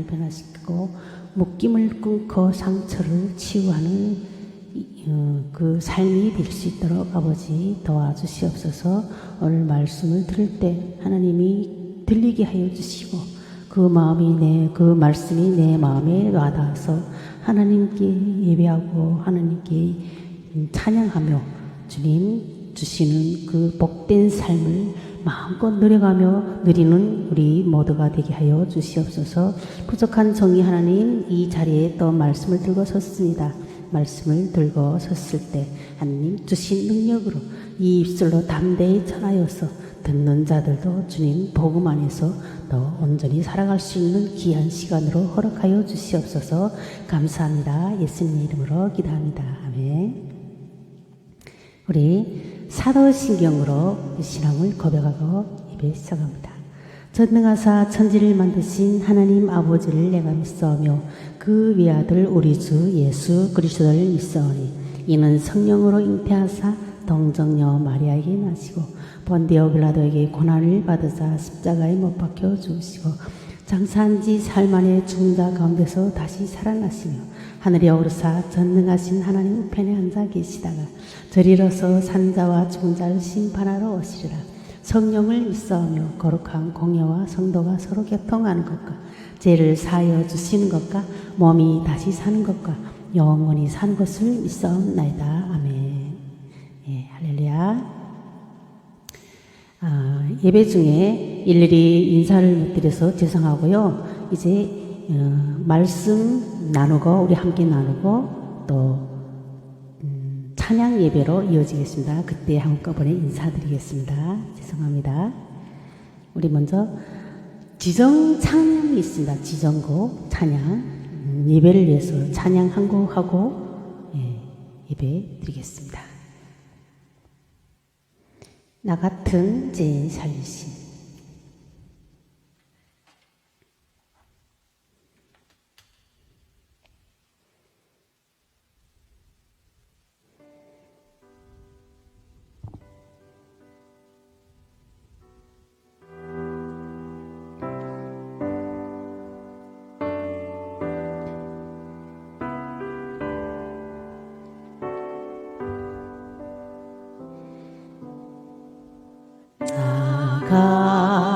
삶을 변화시키고 묶임을 끊고 상처를 치유하는 그 삶이 될 수 있도록 아버지 도와주시옵소서. 오늘 말씀을 들을 때 하나님이 들리게 하여 주시고 그 말씀이 내 마음에 와닿아서 하나님께 예배하고 하나님께 찬양하며 주님 주시는 그 복된 삶을 마음껏 누리는 우리 모두가 되게 하여 주시옵소서. 부족한 정의 하나님, 이 자리에 또 말씀을 들고 섰습니다. 말씀을 들고 섰을 때 하나님 주신 능력으로 이 입술로 담대히 전하여서 듣는 자들도 주님 복음 안에서 더 온전히 살아갈 수 있는 귀한 시간으로 허락하여 주시옵소서. 감사합니다. 예수님의 이름으로 기도합니다. 아멘. 우리 사도신경으로 신앙을 고백하고 예배 시작합니다. 전능하사 천지를 만드신 하나님 아버지를 내가 믿사오며 그 외아들 우리 주 예수 그리스도를 믿사오니 이는 성령으로 잉태하사 동정녀 마리아에게 나시고 본디오 빌라도에게 고난을 받으사 십자가에 못 박혀 죽으시고 장사한 지 사흘 만에 죽은 자 가운데서 다시 살아나시며 하늘에 오르사 전능하신 하나님 우편에 앉아 계시다가 저리로서 산자와 죽은 자를 심판하러 오시리라. 성령을 믿사오며 거룩한 공예와 성도가 서로 교통하는 것과 죄를 사하여 주시는 것과 몸이 다시 사는 것과 영원히 사는 것을 믿사옵나이다. 아멘. 예, 할렐루야. 예배 중에 일일이 인사를 못 드려서 죄송하고요. 이제 말씀 나누고 우리 함께 나누고 또 찬양 예배로 이어지겠습니다. 그때 한꺼번에 인사드리겠습니다. 죄송합니다. 우리 먼저 지정 찬양이 있습니다. 지정곡 찬양 예배를 위해서 찬양 한 곡 하고 예배 드리겠습니다. 나 같은 죄인 살리신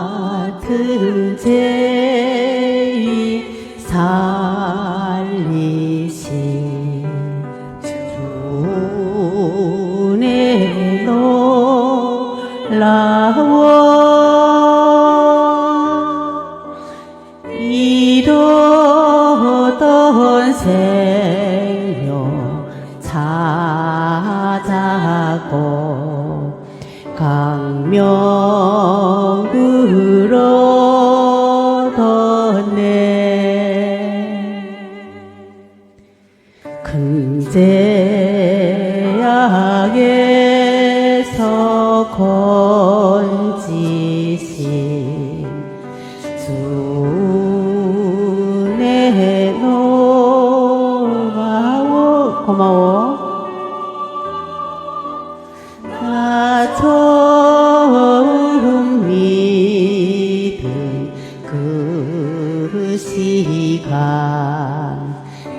같은 죄인 살리신 주내 놀라워 잃었던 생명 찾았고 강명으로 뒀네 큰 죄악에서 건지신 주내 놀라워 고마워 나 처음 믿은 그 시간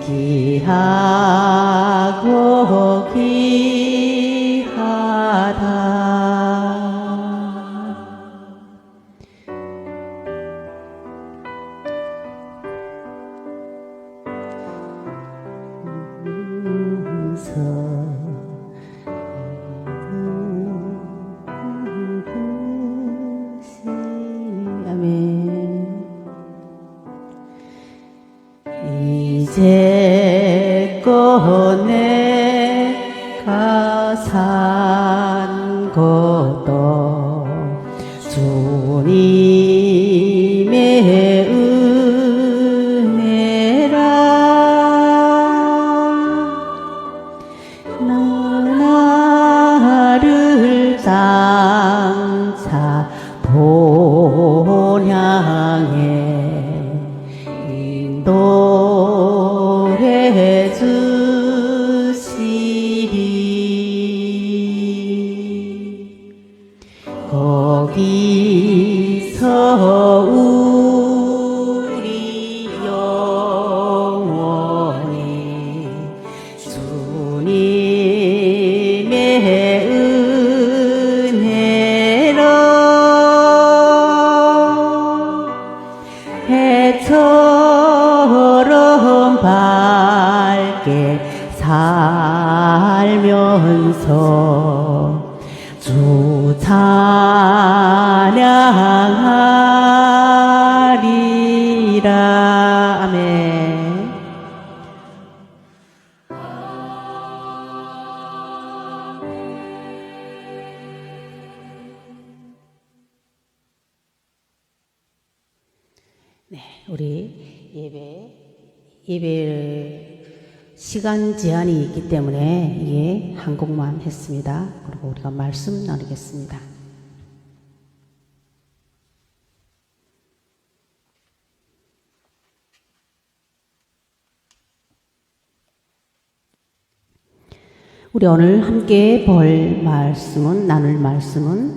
귀하고 귀하다 이제껏 내가 산 것도 주님의 은혜라 나를 장차 본향에 인도해 주시리 해처럼 밝게 살면서 주 찬양하리라. 아멘. 네, 우리 예배 시간 제한이 있기 때문에 이게 한 곡만 했습니다. 그리고 우리가 말씀 나누겠습니다. 우리 오늘 함께 나눌 말씀은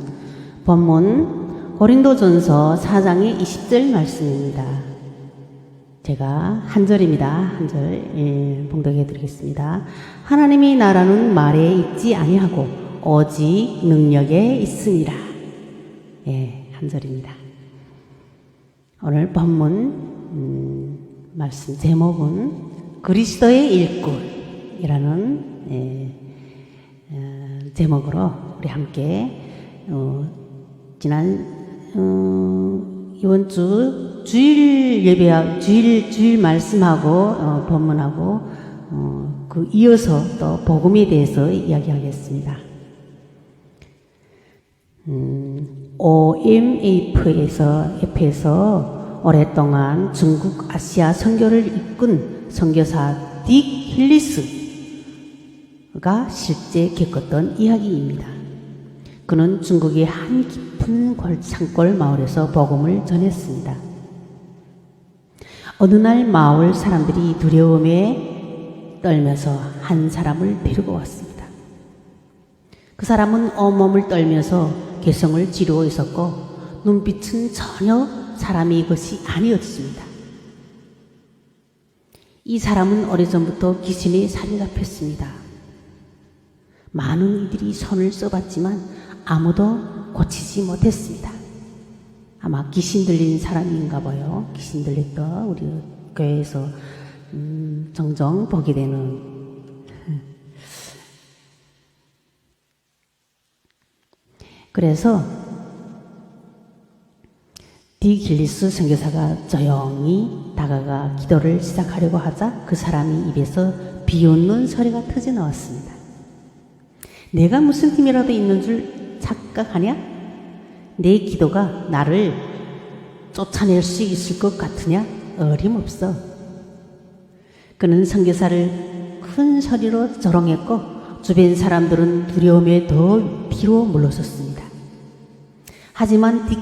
본문 고린도전서 4장의 20절 말씀입니다. 제가 한 절입니다. 한 절 봉독해 드리겠습니다. 하나님이 나라는 말에 있지 아니하고 오직 능력에 있습니다. 예, 한 절입니다. 오늘 본문 말씀 제목은 그리스도의 일꾼이라는 제목으로 우리 함께 지난 이번 주 주일 말씀하고 본문하고 그 이어서 또 복음에 대해서 이야기하겠습니다. OMF에서 오랫동안 중국 아시아 선교를 이끈 선교사 딕 힐리스가 실제 겪었던 이야기입니다. 그는 중국의 한 깊은 산골 마을에서 복음을 전했습니다. 어느 날 마을 사람들이 두려움에 떨면서 한 사람을 데리고 왔습니다. 그 사람은 온몸을 떨면서 개성을 지르고 있었고 눈빛은 전혀 사람의 것이 아니었습니다. 이 사람은 오래전부터 귀신에 사로잡혔습니다. 많은 이들이 손을 써봤지만 아무도 고치지 못했습니다. 아마 귀신 들린 사람인가 봐요. 귀신 들렸다 우리 교회에서 종종 보게 되는. 그래서 디길리스 선교사가 조용히 다가가 기도를 시작하려고 하자 그 사람이 입에서 비웃는 소리가 터져 나왔습니다. 내가 무슨 힘이라도 있는 줄 착각하냐? 내 기도가 나를 쫓아낼 수 있을 것 같으냐? 어림없어. 그는 선교사를 큰 소리로 조롱했고 주변 사람들은 두려움에 더 뒤로 물러섰습니다. 하지만 딕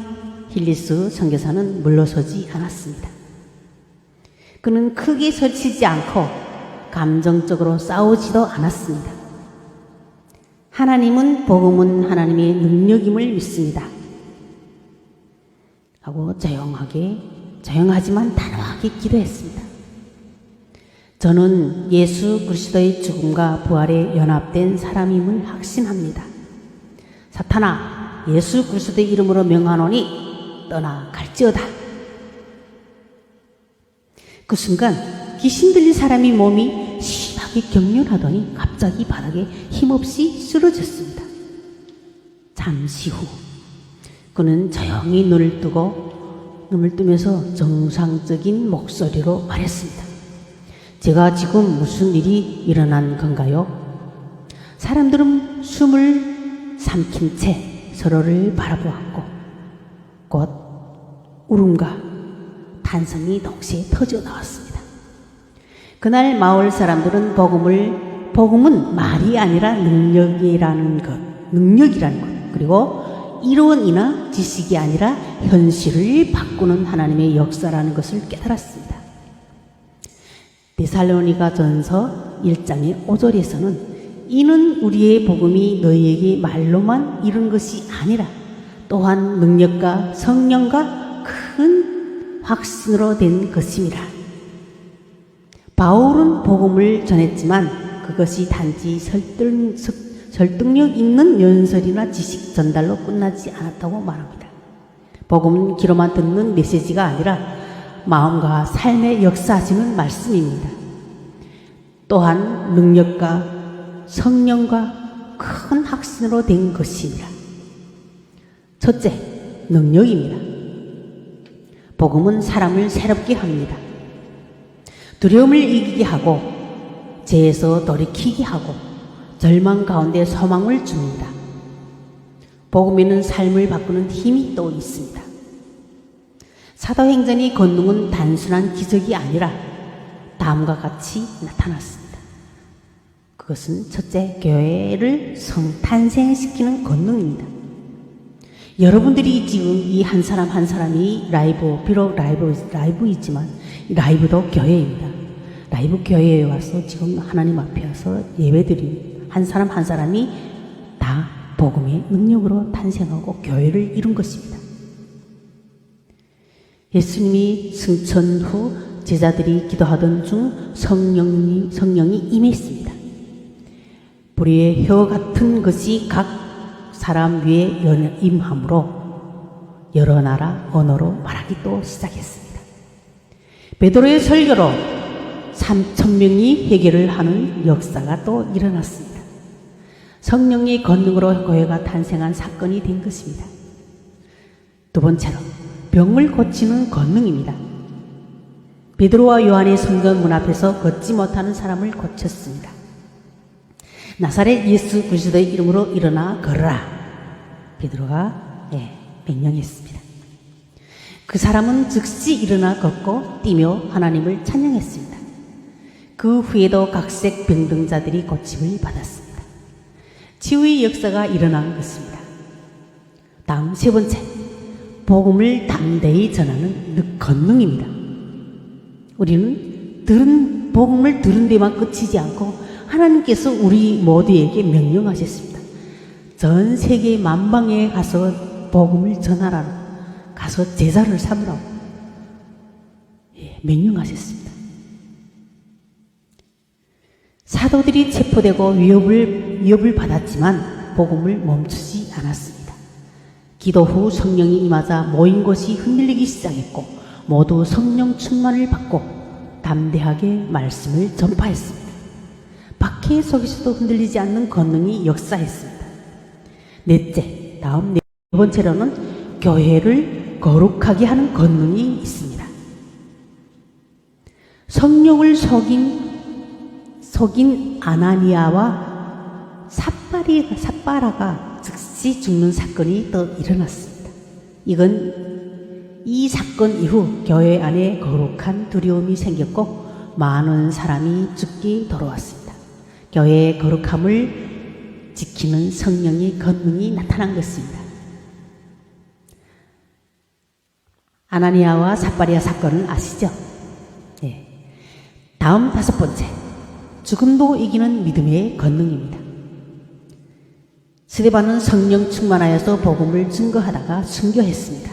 힐리스 선교사는 물러서지 않았습니다. 그는 크게 소리치지 않고 감정적으로 싸우지도 않았습니다. 하나님은 복음은 하나님의 능력임을 믿습니다. 하고 조용하지만 단호하게 기도했습니다. 저는 예수 그리스도의 죽음과 부활에 연합된 사람임을 확신합니다. 사탄아, 예수 그리스도의 이름으로 명하노니 떠나갈지어다. 그 순간 귀신 들린 사람의 몸이 심하게 경련하더니 갑자기 바닥에 힘없이 쓰러졌습니다. 잠시 후 그는 조용히 눈을 뜨면서 정상적인 목소리로 말했습니다. 제가 지금 무슨 일이 일어난 건가요? 사람들은 숨을 삼킨 채 서로를 바라보았고 곧 울음과 탄성이 동시에 터져 나왔습니다. 그날 마을 사람들은 복음은 말이 아니라 능력이라는 것, 그리고 이론이나 지식이 아니라 현실을 바꾸는 하나님의 역사라는 것을 깨달았습니다. 데살로니가 전서 1장의 5절에서는 이는 우리의 복음이 너희에게 말로만 이룬 것이 아니라 또한 능력과 성령과 큰 확신으로 된 것입니다. 바울은 복음을 전했지만 그것이 단지 설득력 있는 연설이나 지식 전달로 끝나지 않았다고 말합니다. 복음은 귀로만 듣는 메시지가 아니라 마음과 삶에 역사하시는 말씀입니다. 또한 능력과 성령과 큰 확신으로 된 것입니다. 첫째, 능력입니다. 복음은 사람을 새롭게 합니다. 두려움을 이기게 하고 죄에서 돌이키게 하고 절망 가운데 소망을 줍니다. 복음에는 삶을 바꾸는 힘이 또 있습니다. 사도행전의 권능은 단순한 기적이 아니라 다음과 같이 나타났습니다. 그것은 첫째, 교회를 성탄생시키는 권능입니다. 여러분들이 지금 이 한 사람 한 사람이 비록 라이브이지만 라이브도 교회입니다. 라이브 교회에 와서 지금 하나님 앞에 와서 예배드린 한 사람 한 사람이 다 복음의 능력으로 탄생하고 교회를 이룬 것입니다. 예수님이 승천 후 제자들이 기도하던 중 성령이 임했습니다. 불의 혀 같은 것이 각 사람 위에 임함으로 여러 나라 언어로 말하기 또 시작했습니다. 베드로의 설교로 3,000명이 회개를 하는 역사가 또 일어났습니다. 성령의 권능으로 교회가 탄생한 사건이 된 것입니다. 두 번째로 병을 고치는 권능입니다. 베드로와 요한의 성전 문 앞에서 걷지 못하는 사람을 고쳤습니다. 나사렛 예수 그리스도의 이름으로 일어나 걸어라. 베드로가 명령했습니다. 그 사람은 즉시 일어나 걷고 뛰며 하나님을 찬양했습니다. 그 후에도 각색 병등자들이 고침을 받았습니다. 치유의 역사가 일어난 것입니다. 다음 세 번째, 복음을 담대히 전하는 권능입니다. 우리는 복음을 들은 데만 그치지 않고 하나님께서 우리 모두에게 명령하셨습니다. 전 세계 만방에 가서 복음을 전하라고, 가서 제자를 삼으라고 명령하셨습니다. 사도들이 체포되고 위협을 받았지만 복음을 멈추지 않았습니다. 기도 후 성령이 임하자 모인 곳이 흔들리기 시작했고 모두 성령 충만을 받고 담대하게 말씀을 전파했습니다. 박해 속에서도 흔들리지 않는 권능이 역사했습니다. 넷째, 네 번째로는 교회를 거룩하게 하는 권능이 있습니다. 성령을 속인 아나니아와 삽바라가 즉시 죽는 사건이 또 일어났습니다. 이 사건 이후 교회 안에 거룩한 두려움이 생겼고 많은 사람이 죽게 돌아왔습니다. 교회의 거룩함을 지키는 성령의 권능이 나타난 것입니다. 아나니아와 삽바리아 사건을 아시죠? 다음 다섯 번째, 죽음도 이기는 믿음의 권능입니다. 스데반은 성령 충만하여서 복음을 증거하다가 순교했습니다.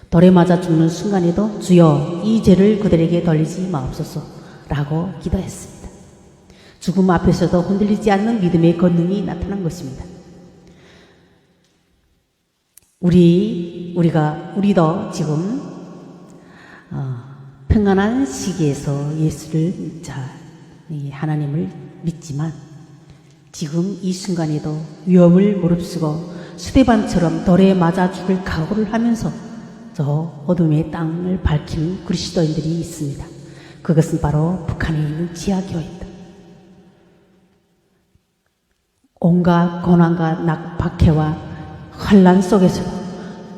돌에 맞아 죽는 순간에도 주여 이 죄를 그들에게 돌리지 마옵소서 라고 기도했습니다. 죽음 앞에서도 흔들리지 않는 믿음의 권능이 나타난 것입니다. 우리도 지금 평안한 시기에서 하나님을 믿지만 지금 이 순간에도 위험을 무릅쓰고 스데반처럼 돌에 맞아 죽을 각오를 하면서 저 어둠의 땅을 밝히는 그리스도인들이 있습니다. 그것은 바로 북한에 있는 지하교회입니다. 온갖 고난과 박해와 환난 속에서도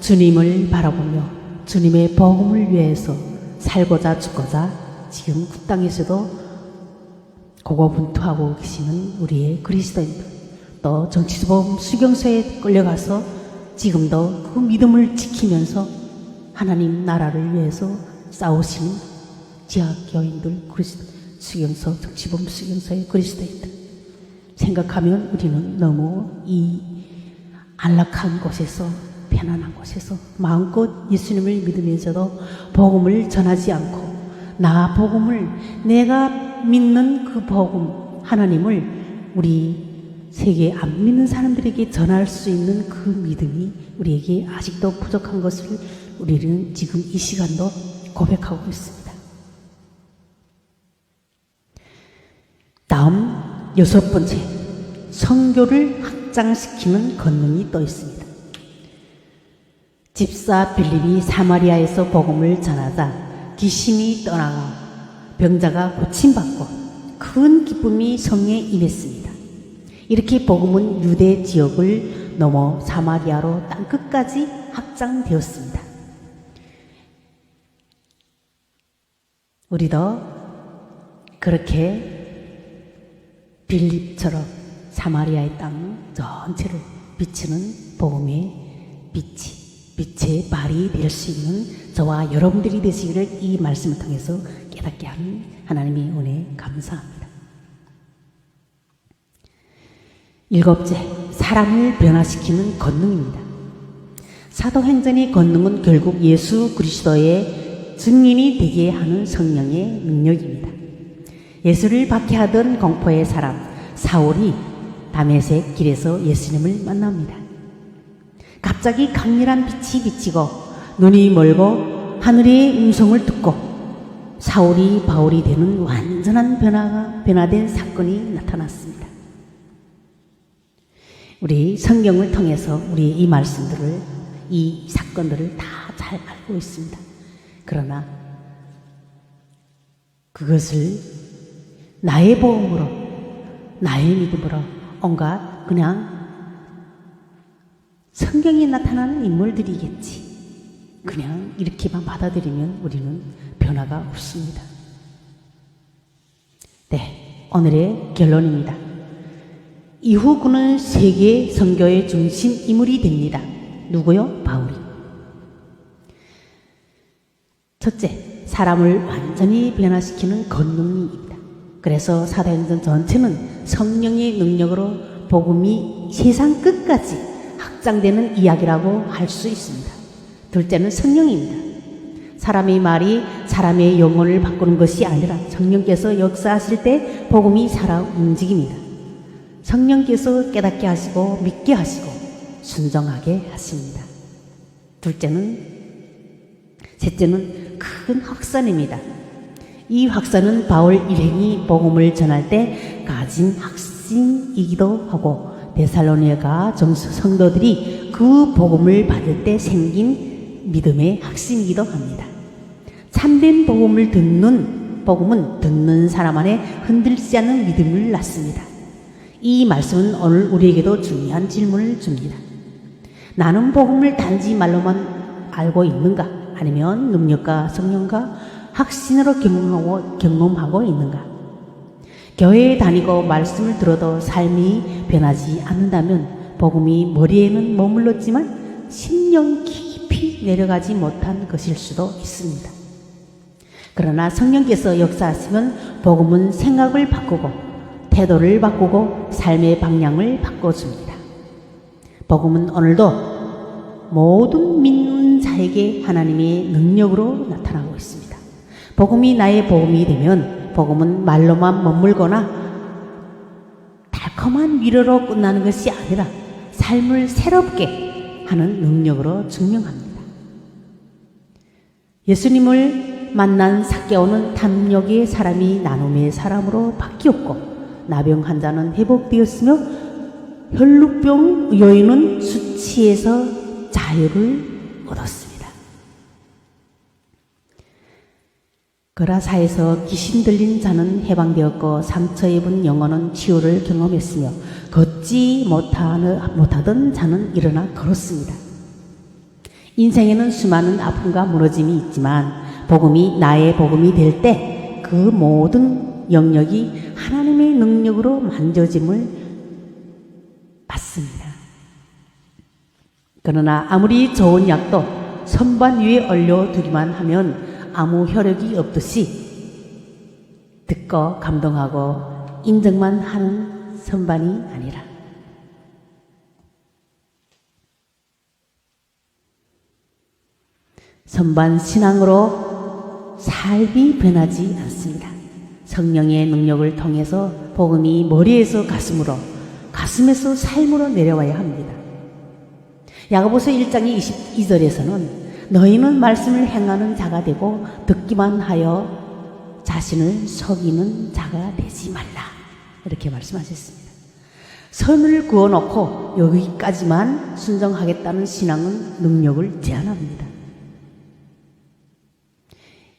주님을 바라보며 주님의 복음을 위해서 살고자 죽고자 지금 그 땅에서도 고고분투하고 계시는 우리의 그리스도인들, 또 정치보험 수경소에 끌려가서 지금도 그 믿음을 지키면서 하나님 나라를 위해서 싸우시는 지하교인들, 수경소, 정치보험 수경소의 그리스도인들 생각하면 우리는 너무 이 안락한 곳에서, 편안한 곳에서 마음껏 예수님을 믿으면서도 복음을 전하지 않고 내가 믿는 그 복음 하나님을 우리 세계 안 믿는 사람들에게 전할 수 있는 그 믿음이 우리에게 아직도 부족한 것을 우리는 지금 이 시간도 고백하고 있습니다. 다음 6번째, 선교를 확장시키는 권능이 또 있습니다. 집사 빌립이 사마리아에서 복음을 전하자 귀신이 떠나가 병자가 고침받고 큰 기쁨이 성에 임했습니다. 이렇게 복음은 유대 지역을 넘어 사마리아로 땅끝까지 확장되었습니다. 우리도 그렇게 빌립처럼 사마리아의 땅 전체를 비추는 복음의 빛의 발이 될 수 있는 저와 여러분들이 되시기를 이 말씀을 통해서 깨닫게 하는 하나님의 은혜 감사합니다. 7째, 사람을 변화시키는 권능입니다. 사도행전의 권능은 결국 예수 그리스도의 증인이 되게 하는 성령의 능력입니다. 예수를 박해하던 공포의 사람 사울이 다메섹 길에서 예수님을 만납니다. 갑자기 강렬한 빛이 비치고 눈이 멀고 하늘의 음성을 듣고 사울이 바울이 되는 완전한 변화된 사건이 나타났습니다. 우리 성경을 통해서 우리 이 말씀들을, 이 사건들을 다 잘 알고 있습니다. 그러나 그것을 나의 보험으로, 나의 믿음으로 온갖 그냥 성경에 나타나는 인물들이겠지, 그냥 이렇게만 받아들이면 우리는 변화가 없습니다. 네, 오늘의 결론입니다. 이후 그는 세계 선교의 중심 인물이 됩니다. 누구요? 바울이. 첫째, 사람을 완전히 변화시키는 권능입니다. 그래서 사도행전 전체는 성령의 능력으로 복음이 세상 끝까지 확장되는 이야기라고 할 수 있습니다. 둘째는 성령입니다. 사람의 말이 사람의 영혼을 바꾸는 것이 아니라 성령께서 역사하실 때 복음이 살아 움직입니다. 성령께서 깨닫게 하시고 믿게 하시고 순종하게 하십니다. 셋째는 큰 확산입니다. 이 확산은 바울 일행이 복음을 전할 때 가진 확신이기도 하고 데살로니가 성도들이 그 복음을 받을 때 생긴 믿음의 확신이기도 합니다. 참된 복음은 듣는 사람 안에 흔들리지 않는 믿음을 낳습니다. 이 말씀은 오늘 우리에게도 중요한 질문을 줍니다. 나는 복음을 단지 말로만 알고 있는가? 아니면 능력과 성령과 확신으로 경험하고 있는가? 교회에 다니고 말씀을 들어도 삶이 변하지 않는다면 복음이 머리에는 머물렀지만 심령 깊이 내려가지 못한 것일 수도 있습니다. 그러나 성령께서 역사하시면 복음은 생각을 바꾸고 태도를 바꾸고 삶의 방향을 바꿔줍니다. 복음은 오늘도 모든 믿는 자에게 하나님의 능력으로 나타나고 있습니다. 복음이 나의 복음이 되면 복음은 말로만 머물거나 달콤한 위로로 끝나는 것이 아니라 삶을 새롭게 하는 능력으로 증명합니다. 예수님을 만난 삭개오는 탐욕의 사람이 나눔의 사람으로 바뀌었고 나병 환자는 회복되었으며 혈루병 여인은 수치에서 자유를 얻었습니다. 거라사에서 귀신 들린 자는 해방되었고 상처 입은 영혼은 치유를 경험했으며 걷지 못하던 자는 일어나 걸었습니다. 인생에는 수많은 아픔과 무너짐이 있지만 복음이 나의 복음이 될 때 그 모든 영역이 하나님의 능력으로 만져짐을 받습니다. 그러나 아무리 좋은 약도 선반 위에 올려두기만 하면 아무 효력이 없듯이 듣고 감동하고 인정만 하는 선반이 아니라 선반 신앙으로 삶이 변하지 않습니다. 성령의 능력을 통해서 복음이 머리에서 가슴으로, 가슴에서 삶으로 내려와야 합니다. 야고보서 1장의 22절에서는 너희는 말씀을 행하는 자가 되고 듣기만 하여 자신을 속이는 자가 되지 말라. 이렇게 말씀하셨습니다. 선을 그어놓고 여기까지만 순종하겠다는 신앙은 능력을 제한합니다.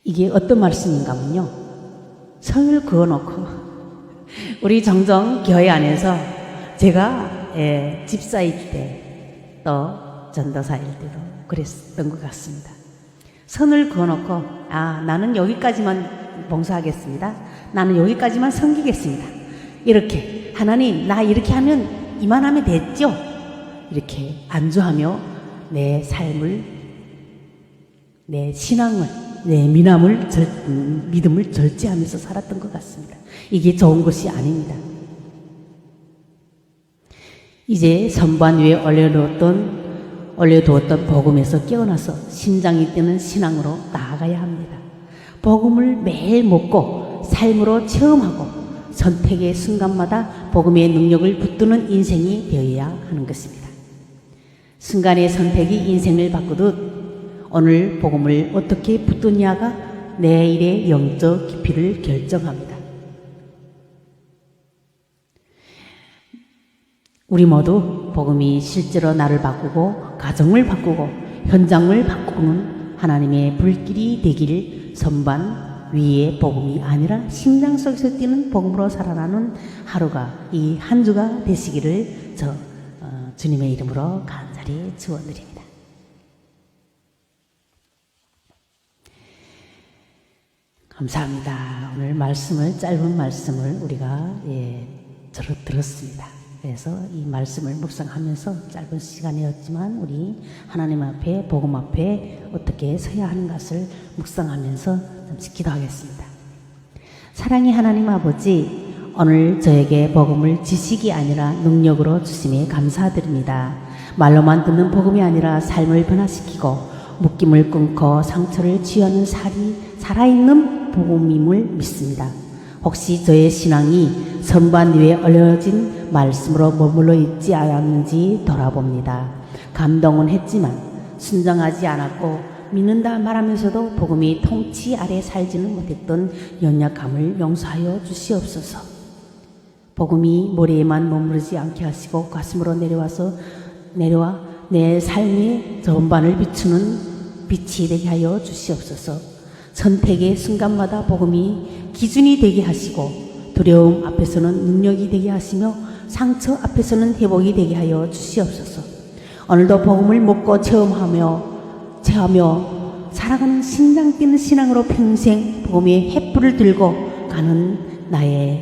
이게 어떤 말씀인가 하면요, 선을 그어놓고 우리 종종 교회 안에서 제가 집사일 때 또 전도사일 때도 그랬던 것 같습니다. 선을 그어놓고 나는 여기까지만 봉사하겠습니다. 나는 여기까지만 섬기겠습니다. 이렇게 하나님 나 이렇게 하면 이만하면 됐죠? 이렇게 안주하며 내 삶을, 내 신앙을, 내 믿음을 절제하면서 살았던 것 같습니다. 이게 좋은 것이 아닙니다. 이제 선반 위에 올려두었던 복음에서 깨어나서 심장이 뛰는 신앙으로 나아가야 합니다. 복음을 매일 먹고 삶으로 체험하고 선택의 순간마다 복음의 능력을 붙드는 인생이 되어야 하는 것입니다. 순간의 선택이 인생을 바꾸듯 오늘 복음을 어떻게 붙드냐가 내일의 영적 깊이를 결정합니다. 우리 모두 복음이 실제로 나를 바꾸고 가정을 바꾸고 현장을 바꾸는 하나님의 불길이 되기를 선반 위의 복음이 아니라 심장 속에서 뛰는 복음으로 살아나는 하루가, 이 한 주가 되시기를 주님의 이름으로 간절히 축원드립니다. 감사합니다. 오늘 짧은 말씀을 우리가 들었습니다. 그래서 이 말씀을 묵상하면서 짧은 시간이었지만 우리 하나님 앞에, 복음 앞에 어떻게 서야 하는 것을 묵상하면서 잠시 기도하겠습니다. 사랑의 하나님 아버지, 오늘 저에게 복음을 지식이 아니라 능력으로 주심에 감사드립니다. 말로만 듣는 복음이 아니라 삶을 변화시키고 묶임을 끊고 상처를 치유하는 살아있는 복음임을 믿습니다. 혹시 저의 신앙이 선반 위에 올려진 말씀으로 머물러 있지 않았는지 돌아봅니다. 감동은 했지만 순종하지 않았고 믿는다 말하면서도 복음이 통치 아래 살지는 못했던 연약함을 용서하여 주시옵소서. 복음이 머리에만 머무르지 않게 하시고 가슴으로 내려와 내 삶의 전반을 비추는 빛이 되게 하여 주시옵소서. 선택의 순간마다 복음이 기준이 되게 하시고 두려움 앞에서는 능력이 되게 하시며 상처 앞에서는 회복이 되게 하여 주시옵소서. 오늘도 복음을 먹고 체험하며 살아가는 심장 뛰는 신앙으로 평생 복음의 횃불을 들고 가는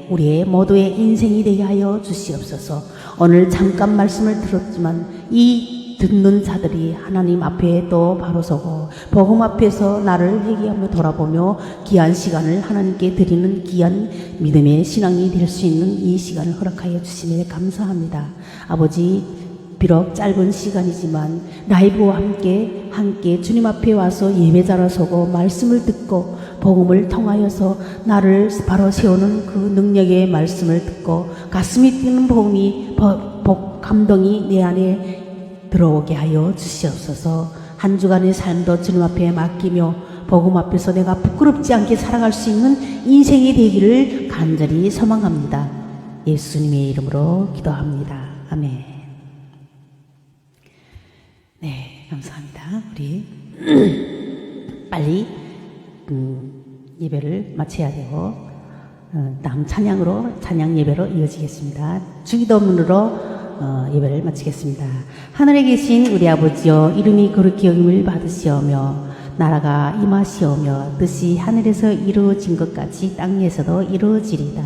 우리의 모두의 인생이 되게 하여 주시옵소서. 오늘 잠깐 말씀을 들었지만 이 듣는 자들이 하나님 앞에 또 바로 서고 복음 앞에서 나를 회개하며 돌아보며 귀한 시간을 하나님께 드리는 귀한 믿음의 신앙이 될 수 있는 이 시간을 허락하여 주시며 감사합니다. 아버지, 비록 짧은 시간이지만 라이브와 함께 주님 앞에 와서 예배자로 서고 말씀을 듣고 복음을 통하여서 나를 바로 세우는 그 능력의 말씀을 듣고 가슴이 뛰는 감동이 내 안에 들어오게 하여 주시옵소서. 한 주간의 삶도 주님 앞에 맡기며 복음 앞에서 내가 부끄럽지 않게 살아갈 수 있는 인생이 되기를 간절히 소망합니다. 예수님의 이름으로 기도합니다. 아멘. 네, 감사합니다. 우리 빨리 예배를 마쳐야 되고 다음 찬양 예배로 이어지겠습니다. 주기도문으로 예배를 마치겠습니다. 하늘에 계신 우리 아버지여, 이름이 거룩히 여김을 받으시오며 나라가 임하시오며 뜻이 하늘에서 이루어진 것 같이 땅에서도 이루어지리이다.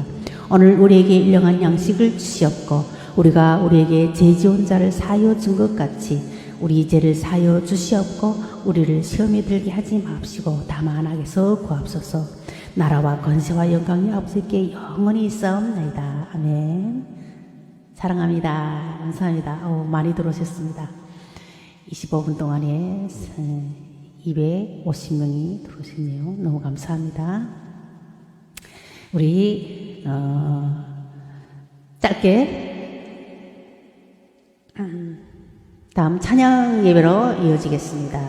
오늘 우리에게 일용할 양식을 주시옵고 우리가 우리에게 죄 지은 자를 사하여 준 것 같이 우리 죄를 사하여 주시옵고 우리를 시험에 들게 하지 마옵시고 다만 악에서 구하옵소서. 나라와 권세와 영광이 아버지께 영원히 있사옵나이다. 아멘. 사랑합니다. 감사합니다. 많이 들어오셨습니다. 25분 동안에 250명이 들어오셨네요. 너무 감사합니다. 우리 짧게 다음 찬양 예배로 이어지겠습니다.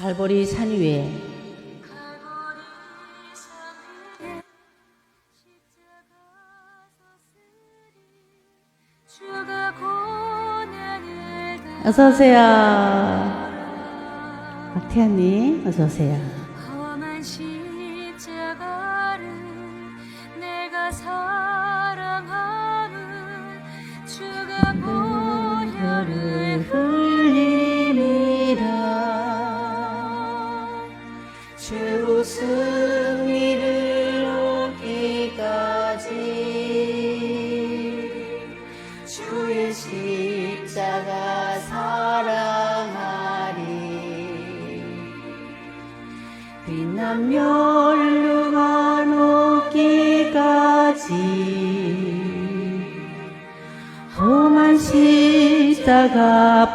갈보리 산 위에 어서 오세요. 박태환님 어서 오세요. 험한 십자가를 내가 사랑하는 주가 보혈을 흘림이라 주 승리를 얻기까지 주의 십자가 사랑하리 빛난 멸류가 녹기까지 험한 십자가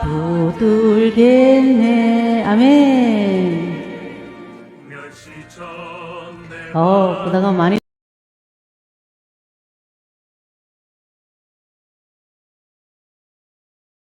붙들겠네. 아멘. 멸시 전 그동안 많이